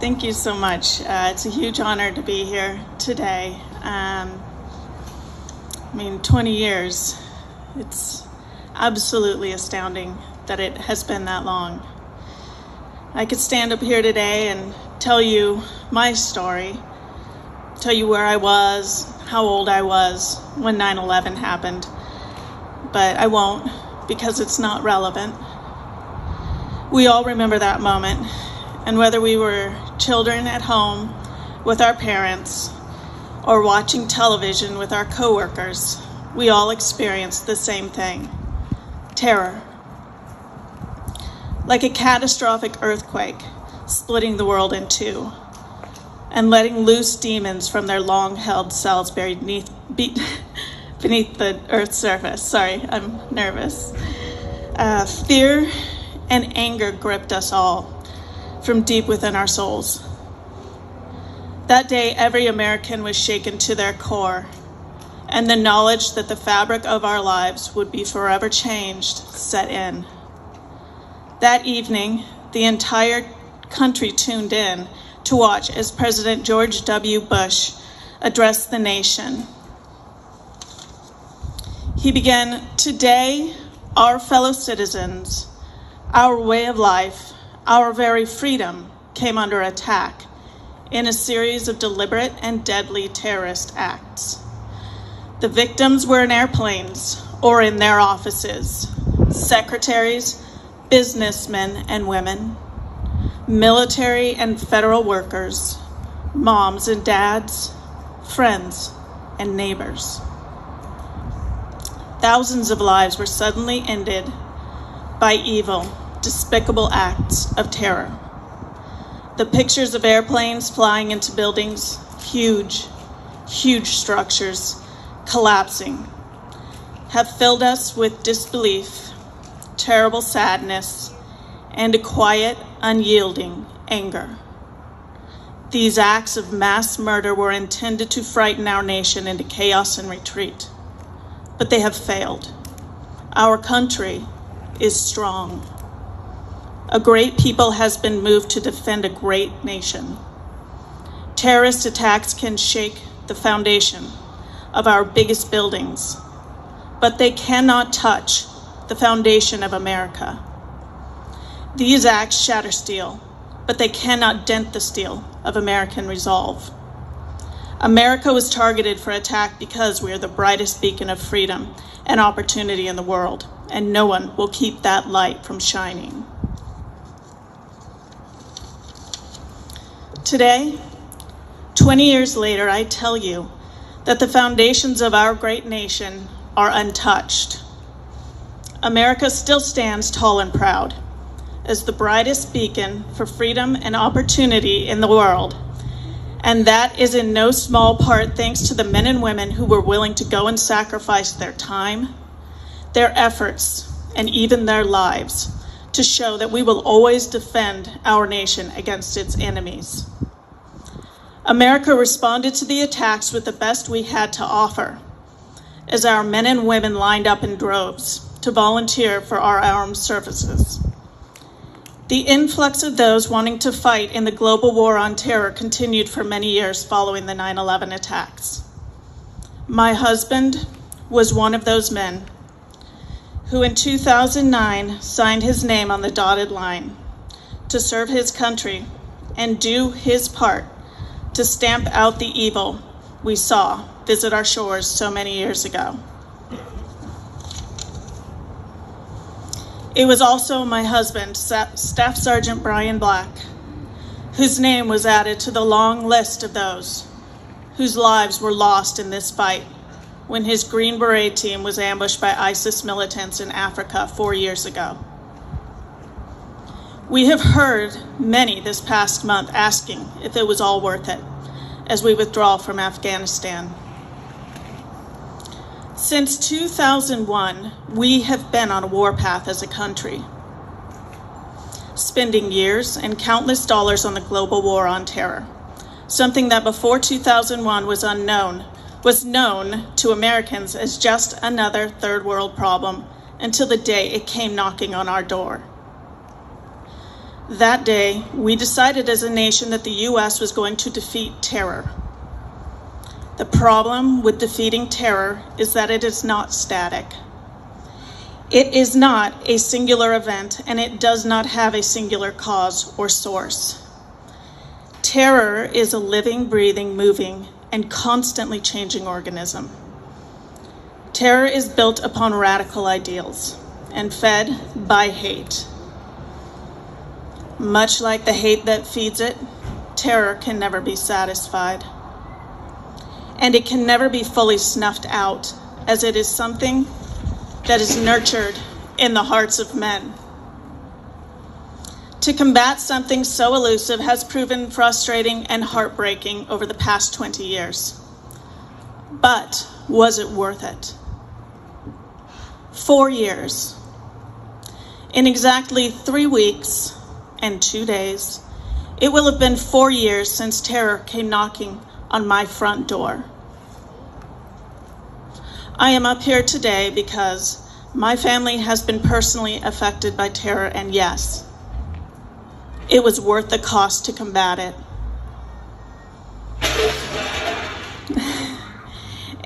Thank you so much. It's a huge honor to be here today. 20 years, it's absolutely astounding that it has been that long. I could stand up here today and tell you my story, tell you where I was, how old I was when 9/11 happened, but I won't because it's not relevant. We all remember that moment, and whether we were children at home with our parents or watching television with our coworkers, we all experienced the same thing: terror. Like a catastrophic earthquake, splitting the world in two and letting loose demons from their long-held cells buried beneath the Earth's surface. Sorry, I'm nervous. Fear and anger gripped us all from deep within our souls. That day, every American was shaken to their core, and the knowledge that the fabric of our lives would be forever changed set in. That evening, the entire country tuned in to watch as President George W. Bush addressed the nation. He began, "Today, our fellow citizens, our way of life, our very freedom came under attack in a series of deliberate and deadly terrorist acts. The victims were in airplanes or in their offices, secretaries, businessmen and women, military and federal workers, moms and dads, friends and neighbors. Thousands of lives were suddenly ended by evil, despicable acts of terror. The pictures of airplanes flying into buildings, huge structures collapsing, have filled us with disbelief, terrible sadness, and a quiet, unyielding anger. These acts of mass murder were intended to frighten our nation into chaos and retreat, but they have failed. Our country is strong. A great people has been moved to defend a great nation. Terrorist attacks can shake the foundation of our biggest buildings, but they cannot touch the foundation of America. These acts shatter steel, but they cannot dent the steel of American resolve. America was targeted for attack because we are the brightest beacon of freedom and opportunity in the world, and no one will keep that light from shining. Today, 20 years later, I tell you that the foundations of our great nation are untouched. America still stands tall and proud as the brightest beacon for freedom and opportunity in the world. And that is in no small part thanks to the men and women who were willing to go and sacrifice their time, their efforts, and even their lives to show that we will always defend our nation against its enemies. America responded to the attacks with the best we had to offer, as our men and women lined up in droves to volunteer for our armed services. The influx of those wanting to fight in the global war on terror continued for many years following the 9/11 attacks. My husband was one of those men who in 2009 signed his name on the dotted line to serve his country and do his part to stamp out the evil we saw visit our shores so many years ago. It was also my husband, Staff Sergeant Brian Black, whose name was added to the long list of those whose lives were lost in this fight when his Green Beret team was ambushed by ISIS militants in Africa 4 years ago. We have heard many this past month asking if it was all worth it as we withdraw from Afghanistan. Since 2001, we have been on a warpath as a country, spending years and countless dollars on the global war on terror, something that before 2001 was known to Americans as just another third world problem until the day it came knocking on our door. That day, we decided as a nation that the U.S. was going to defeat terror. The problem with defeating terror is that it is not static. It is not a singular event, and it does not have a singular cause or source. Terror is a living, breathing, moving, and constantly changing organism. Terror is built upon radical ideals and fed by hate. Much like the hate that feeds it, terror can never be satisfied. And it can never be fully snuffed out, as it is something that is nurtured in the hearts of men. To combat something so elusive has proven frustrating and heartbreaking over the past 20 years. But was it worth it? 4 years. In exactly 3 weeks and 2 days, it will have been 4 years since terror came knocking on my front door. I am up here today because my family has been personally affected by terror, and yes, it was worth the cost to combat it.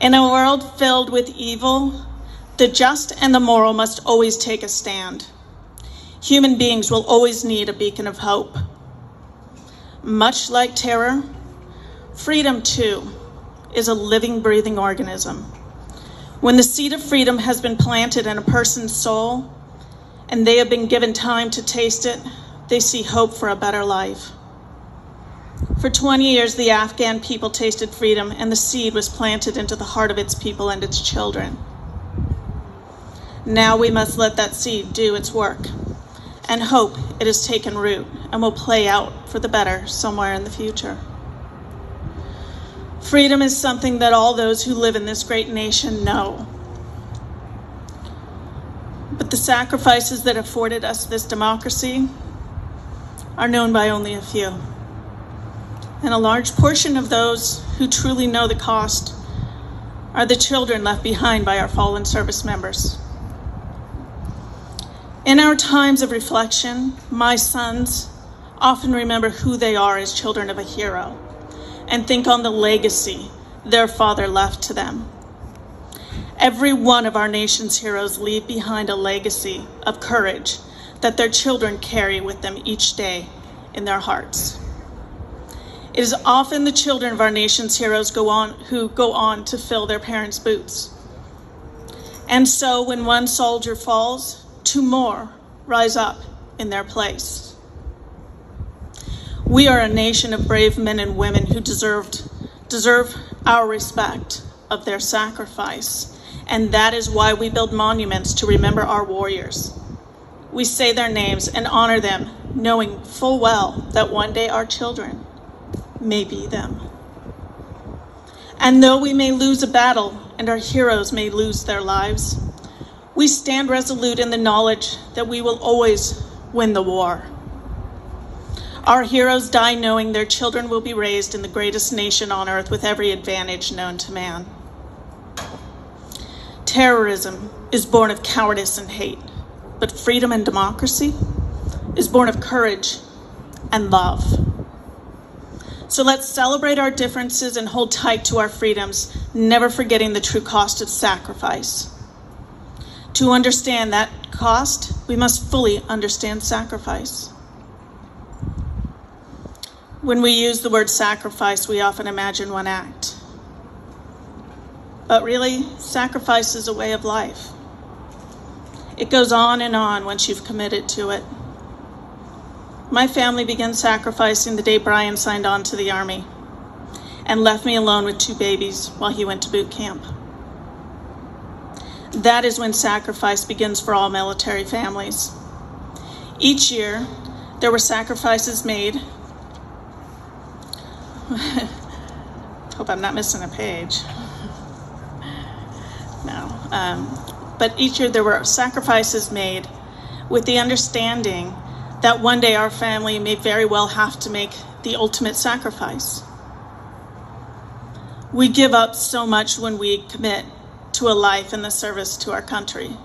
In a world filled with evil, the just and the moral must always take a stand. Human beings will always need a beacon of hope. Much like terror, freedom, too, is a living, breathing organism. When the seed of freedom has been planted in a person's soul, and they have been given time to taste it, they see hope for a better life. For 20 years, the Afghan people tasted freedom, and the seed was planted into the heart of its people and its children. Now we must let that seed do its work, and hope it has taken root and will play out for the better somewhere in the future. Freedom is something that all those who live in this great nation know. But the sacrifices that afforded us this democracy are known by only a few. And a large portion of those who truly know the cost are the children left behind by our fallen service members. In our times of reflection, my sons often remember who they are as children of a hero and think on the legacy their father left to them. Every one of our nation's heroes leave behind a legacy of courage that their children carry with them each day in their hearts. It is often the children of our nation's heroes who go on to fill their parents' boots. And so when one soldier falls, 2 more rise up in their place. We are a nation of brave men and women who deserve our respect of their sacrifice, and that is why we build monuments to remember our warriors. We say their names and honor them, knowing full well that one day our children may be them. And though we may lose a battle and our heroes may lose their lives, we stand resolute in the knowledge that we will always win the war. Our heroes die knowing their children will be raised in the greatest nation on earth with every advantage known to man. Terrorism is born of cowardice and hate, but freedom and democracy is born of courage and love. So let's celebrate our differences and hold tight to our freedoms, never forgetting the true cost of sacrifice. To understand that cost, we must fully understand sacrifice. When we use the word sacrifice, we often imagine one act. But really, sacrifice is a way of life. It goes on and on once you've committed to it. My family began sacrificing the day Brian signed on to the Army and left me alone with 2 babies while he went to boot camp. That is when sacrifice begins for all military families. Each year, there were sacrifices made. Hope I'm not missing a page. No. But each year there were sacrifices made with the understanding that one day our family may very well have to make the ultimate sacrifice. We give up so much when we commit to a life in the service to our country.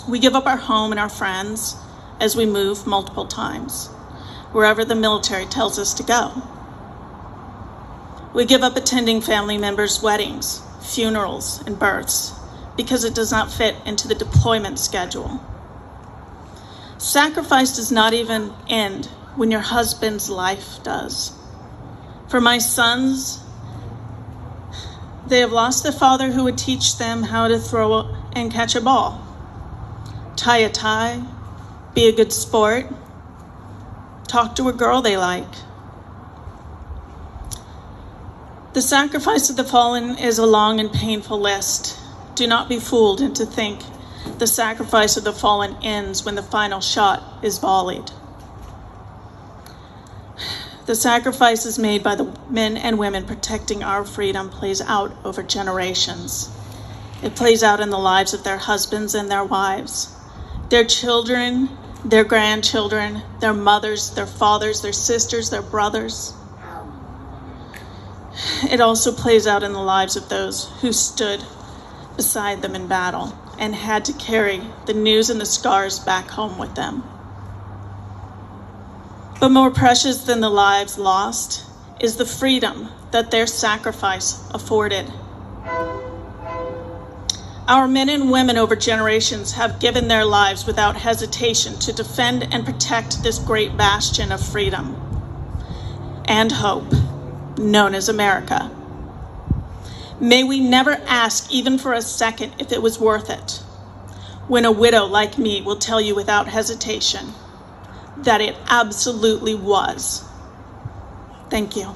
We give up our home and our friends, as we move multiple times, wherever the military tells us to go. We give up attending family members' weddings, funerals, and births because it does not fit into the deployment schedule. Sacrifice does not even end when your husband's life does. For my sons, they have lost the father who would teach them how to throw and catch a ball, tie a tie, be a good sport, talk to a girl they like. The sacrifice of the fallen is a long and painful list. Do not be fooled into think the sacrifice of the fallen ends when the final shot is volleyed. The sacrifices made by the men and women protecting our freedom plays out over generations. It plays out in the lives of their husbands and their wives, their children, their grandchildren, their mothers, their fathers, their sisters, their brothers. It also plays out in the lives of those who stood beside them in battle and had to carry the news and the scars back home with them. But more precious than the lives lost is the freedom that their sacrifice afforded. Our men and women over generations have given their lives without hesitation to defend and protect this great bastion of freedom and hope, known as America. May we never ask even for a second if it was worth it, when a widow like me will tell you without hesitation that it absolutely was. Thank you.